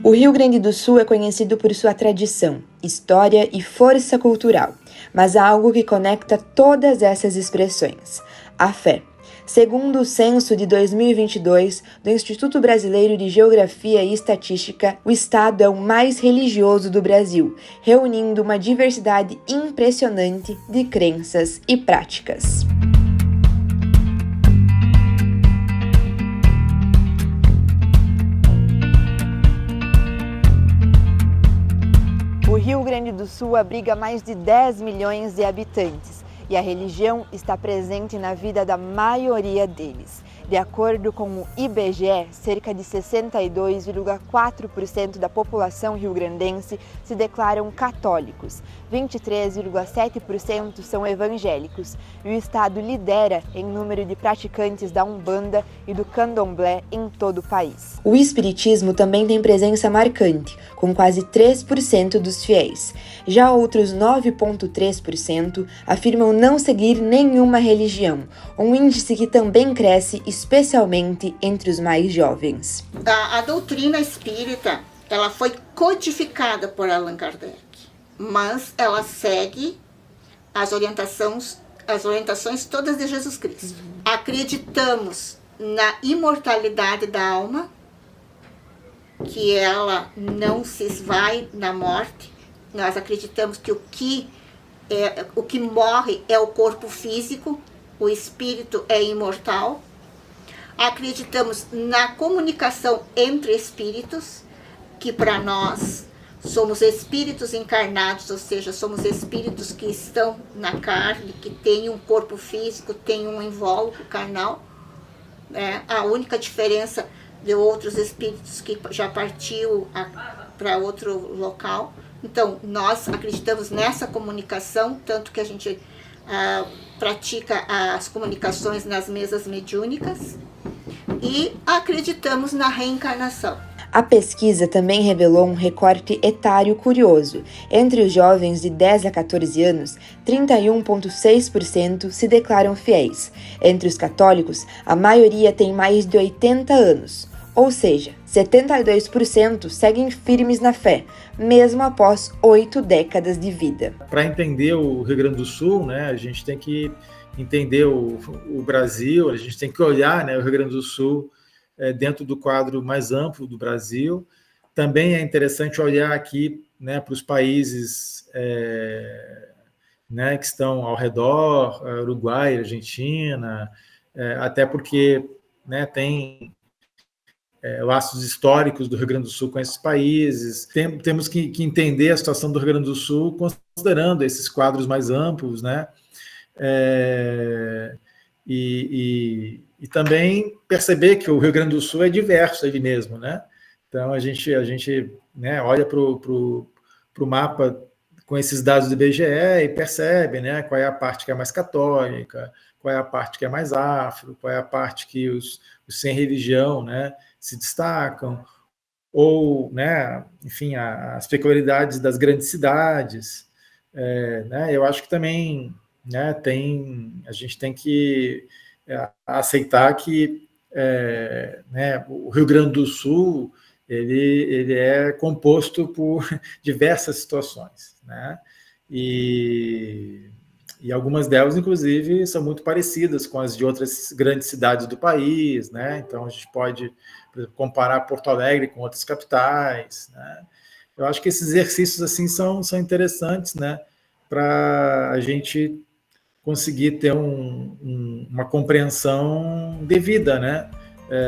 O Rio Grande do Sul é conhecido por sua tradição, história e força cultural, mas há algo que conecta todas essas expressões: a fé. Segundo o censo de 2022 do Instituto Brasileiro de Geografia e Estatística, o estado é o mais religioso do Brasil, reunindo uma diversidade impressionante de crenças e práticas. O Rio Grande do Sul abriga mais de 10 milhões de habitantes e a religião está presente na vida da maioria deles. De acordo com o IBGE, cerca de 62,4% da população rio-grandense se declaram católicos, 23,7% são evangélicos e o estado lidera em número de praticantes da Umbanda e do Candomblé em todo o país. O espiritismo também tem presença marcante, com quase 3% dos fiéis. Já outros 9,3% afirmam não seguir nenhuma religião, um índice que também cresce especialmente entre os mais jovens. A doutrina espírita, ela foi codificada por Allan Kardec, mas ela segue as orientações todas de Jesus Cristo. Acreditamos na imortalidade da alma, que ela não se esvai na morte. Nós acreditamos que o que morre é o corpo físico, o espírito é imortal. Acreditamos na comunicação entre espíritos, que para nós somos espíritos encarnados, ou seja, somos espíritos que estão na carne, que têm um corpo físico, têm um invólucro carnal. A única diferença de outros espíritos que já partiu para outro local. Então, nós acreditamos nessa comunicação, tanto que a gente pratica as comunicações nas mesas mediúnicas e acreditamos na reencarnação. A pesquisa também revelou um recorte etário curioso. Entre os jovens de 10 a 14 anos, 31,6% se declaram fiéis. Entre os católicos, a maioria tem mais de 80 anos. Ou seja, 72% seguem firmes na fé, mesmo após 8 décadas de vida. Para entender o Rio Grande do Sul, né, a gente tem que entender o Brasil, a gente tem que olhar, né, o Rio Grande do Sul dentro do quadro mais amplo do Brasil. Também é interessante olhar aqui, né, para os países né, que estão ao redor, Uruguai, Argentina, até porque, né, tem laços históricos do Rio Grande do Sul com esses países. Temos que entender a situação do Rio Grande do Sul considerando esses quadros mais amplos, né? E também perceber que o Rio Grande do Sul é diverso ele mesmo, né? Então a gente né, olha para o mapa com esses dados do IBGE e percebe, né, qual é a parte que é mais católica, qual é a parte que é mais afro, qual é a parte que os sem religião, né, se destacam, ou, né, enfim, as peculiaridades das grandes cidades. Né, eu acho que também, né, a gente tem que aceitar que né, o Rio Grande do Sul ele é composto por diversas situações, né, e algumas delas, inclusive, são muito parecidas com as de outras grandes cidades do país, né? Então a gente pode, por exemplo, comparar Porto Alegre com outras capitais, né? Eu acho que esses exercícios assim são interessantes, né, para a gente conseguir ter uma compreensão devida, né,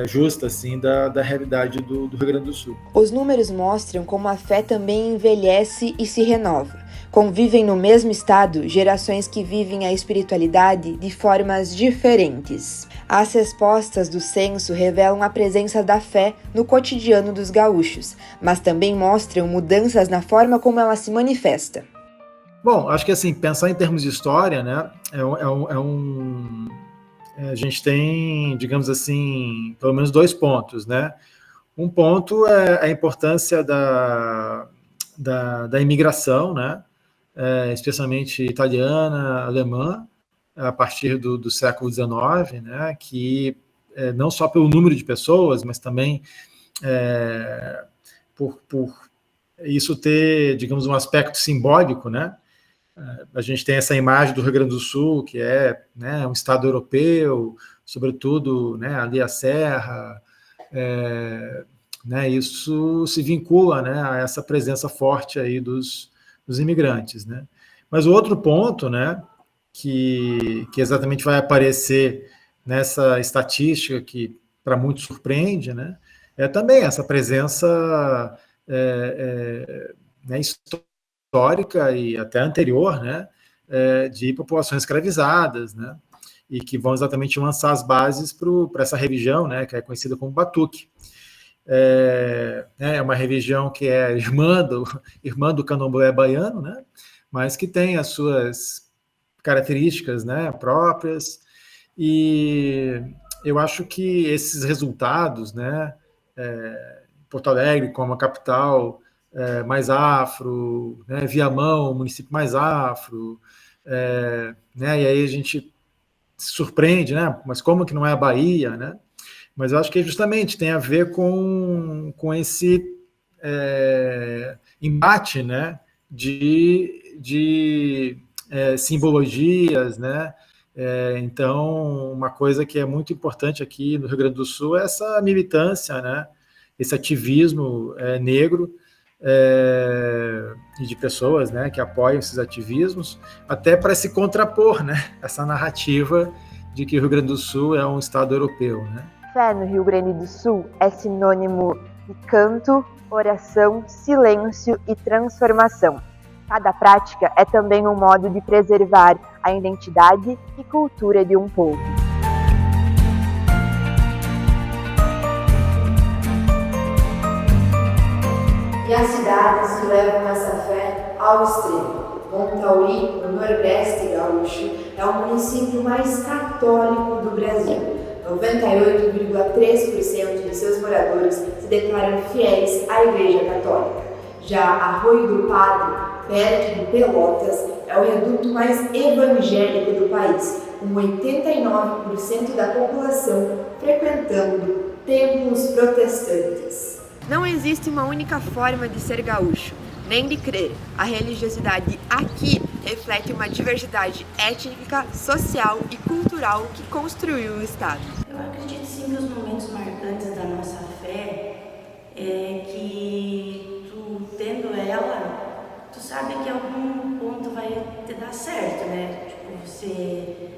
justa assim da realidade do Rio Grande do Sul. Os números mostram como a fé também envelhece e se renova. Convivem no mesmo estado gerações que vivem a espiritualidade de formas diferentes. As respostas do censo revelam a presença da fé no cotidiano dos gaúchos, mas também mostram mudanças na forma como ela se manifesta. Bom, acho que assim, pensar em termos de história, né, a gente tem, digamos assim, pelo menos 2 pontos, né? Um ponto é a importância da imigração, né? Especialmente italiana, alemã, a partir do século XIX, né? Que não só pelo número de pessoas, mas também por isso ter, digamos, um aspecto simbólico, né? A gente tem essa imagem do Rio Grande do Sul, que é, né, um estado europeu, sobretudo, né, ali a Serra, né, isso se vincula, né, a essa presença forte aí dos imigrantes, né? Mas o outro ponto, né, que exatamente vai aparecer nessa estatística que para muitos surpreende, né, é também essa presença né, histórica e até anterior, né, de populações escravizadas, né, e que vão exatamente lançar as bases para essa religião, né, que é conhecida como Batuque. É uma religião que é irmã do candomblé baiano, né, mas que tem as suas características, né, próprias, e eu acho que esses resultados, né, Porto Alegre como a capital mais afro, né, Viamão, o município mais afro, né, e aí a gente se surpreende, né, mas como que não é a Bahia, né? Mas eu acho que justamente tem a ver com esse embate, né, de simbologias, né? Então, uma coisa que é muito importante aqui no Rio Grande do Sul é essa militância, né? Esse ativismo negro e de pessoas, né, que apoiam esses ativismos, até para se contrapor, né, essa narrativa de que o Rio Grande do Sul é um estado europeu, né? Fé no Rio Grande do Sul é sinônimo de canto, oração, silêncio e transformação. Cada prática é também um modo de preservar a identidade e cultura de um povo. E as cidades que levam essa fé ao extremo. Montauri, no Nordeste gaúcho, é o município mais católico do Brasil. 98,3% de seus moradores se declaram fiéis à Igreja Católica. Já Arroio do Padre, perto de Pelotas, é o reduto mais evangélico do país, com 89% da população frequentando templos protestantes. Não existe uma única forma de ser gaúcho, nem de crer. A religiosidade aqui reflete uma diversidade étnica, social e cultural que construiu o Estado. Eu acredito sim que os momentos marcantes da nossa fé é que tu, tendo ela, tu sabe que algum ponto vai te dar certo, né? Tipo, você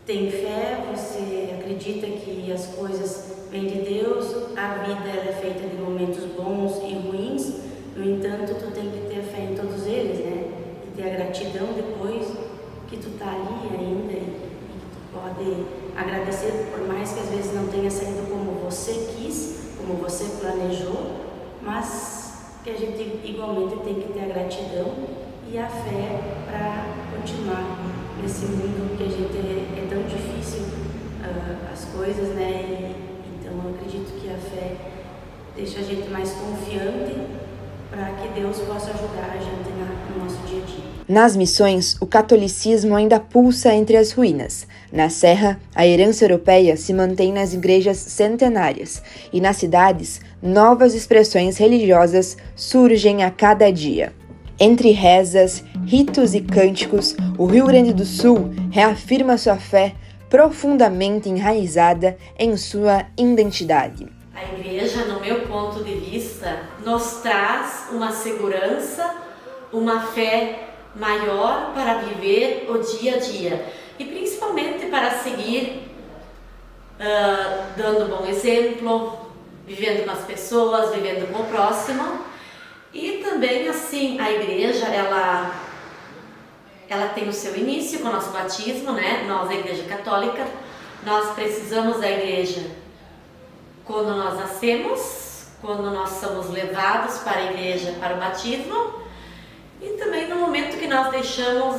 tem fé, você acredita que as coisas vêm de Deus, a vida ela é feita de momentos bons e ruins, no entanto, tu tem que ter fé em todos eles, né? E ter a gratidão depois que tu tá ali ainda e tu pode agradecer, por mais que às vezes não tenha saído como você quis, como você planejou, mas que a gente igualmente tem que ter a gratidão e a fé para continuar nesse mundo que a gente é tão difícil as coisas, né? E, então eu acredito que a fé deixa a gente mais confiante para que Deus possa ajudar a gente no nosso dia a dia. Nas missões, o catolicismo ainda pulsa entre as ruínas. Na Serra, a herança europeia se mantém nas igrejas centenárias, e nas cidades, novas expressões religiosas surgem a cada dia. Entre rezas, ritos e cânticos, o Rio Grande do Sul reafirma sua fé profundamente enraizada em sua identidade. A igreja, no meu ponto de vista, nos traz uma segurança, uma fé maior para viver o dia a dia e principalmente para seguir dando bom exemplo, vivendo com as pessoas, vivendo com o próximo. E também assim, a igreja, ela tem o seu início com o nosso batismo, né? Nós, a Igreja Católica, nós precisamos da igreja quando nós nascemos, quando nós somos levados para a igreja para o batismo e também no momento que nós deixamos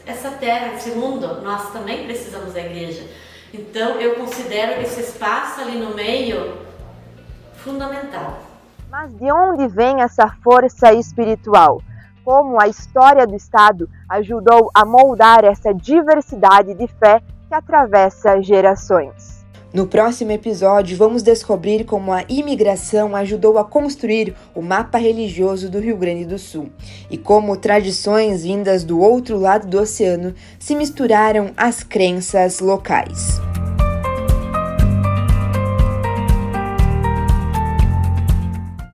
essa terra, esse mundo, nós também precisamos da igreja. Então eu considero esse espaço ali no meio fundamental. Mas de onde vem essa força espiritual? Como a história do Estado ajudou a moldar essa diversidade de fé que atravessa gerações? No próximo episódio, vamos descobrir como a imigração ajudou a construir o mapa religioso do Rio Grande do Sul e como tradições vindas do outro lado do oceano se misturaram às crenças locais.